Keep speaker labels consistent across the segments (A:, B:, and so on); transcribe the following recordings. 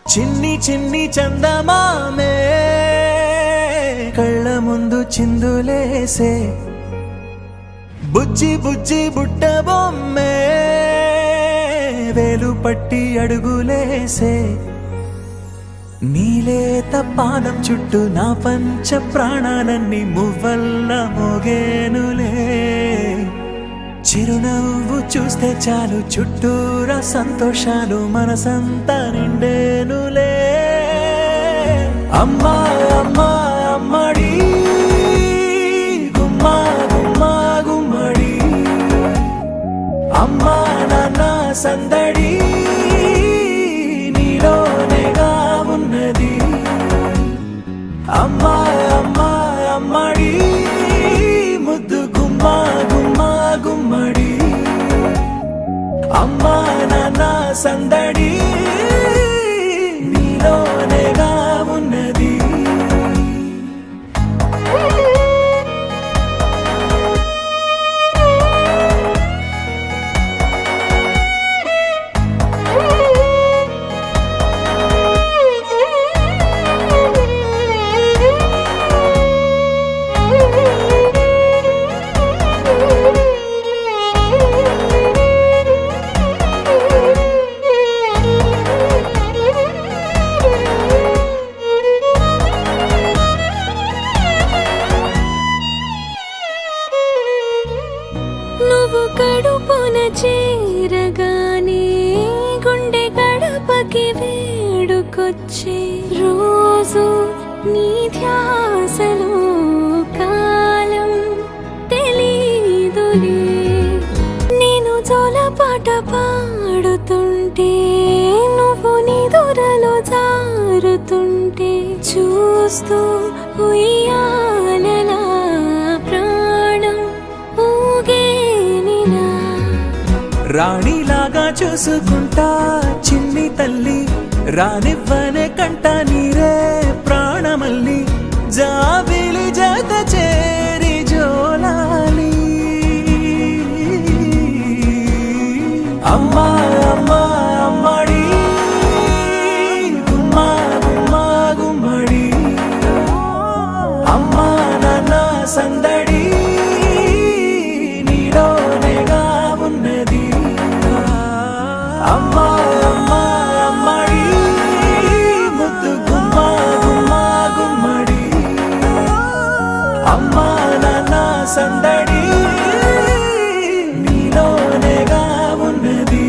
A: చిన్ని చిన్ని చందమామే కళ్ళ ముందు చిందులేసే బుజ్జి బుజ్జి బుట్ట బొమ్మే వేలు పట్టి అడుగులేసే నీలేత పానం చుట్టూ నా పంచ ప్రాణాలన్నీ మువ్వల్ల మోగేనులే చిరునవ్వు చూస్తే చాలు చుట్టూరా సంతోషాలు మనసంతా నిండేనులే అమ్మా అమ్మా అమ్మడి గుమ్మా గుమ్మా గుమ్మడి అమ్మా నాన్న సందడి నీలోనేగా ఉన్నది అమ్మా అమ్మా అమ్మడి ముద్దు గుమ్మా గుమ్మా గుమ్మడి అమ్మా నాన్న సందడి నీలోనేగా ఉన్నది
B: కడుపున చేరగానే గుండె గడపకి వేడుకొచ్చే రోజు నీ ధ్యాసలో కాలం తెలీదులే నేను జోలపాట పాడుతుంటే నువ్వు నిదురలో జారుతుంటే చూస్తూ ఉయ్యాలలా
A: రాణిలాగా చూసుకుంటా చిన్ని తల్లి రానివ్వనే కంట నీరే ప్రాణమల్లి జాబిలి జత చేరి జోలాలి అమ్మా అమ్మా అమ్మడి గుమ్మా గుమ్మా గుమ్మడి అమ్మా నాన్న సందడి నీలోనేగా ఉన్నది అమ్మా అమ్మా అమ్మడి ముద్దు గుమ్మా గుమ్మా గుమ్మడి అమ్మా నాన్న సందడి నీలోనేగా ఉన్నది.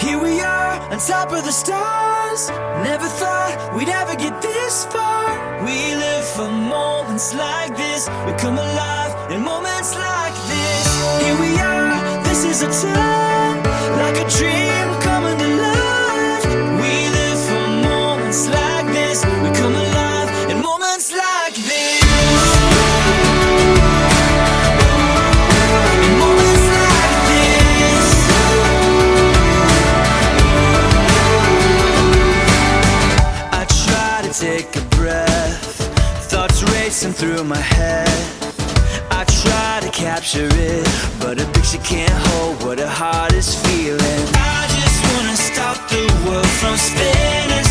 C: Here we are on top of the stars. Never thought we'd ever get this far. We live for moments like this. We come alive in moments like this. Here we are, this is a time, like a dream coming to life. We live for moments like this. We come alive in moments like this. In moments like this. I try to take a breath, thoughts racing through my head. I try to capture it, but a picture can't hold what a heart is feeling. I just wanna stop the world from spinning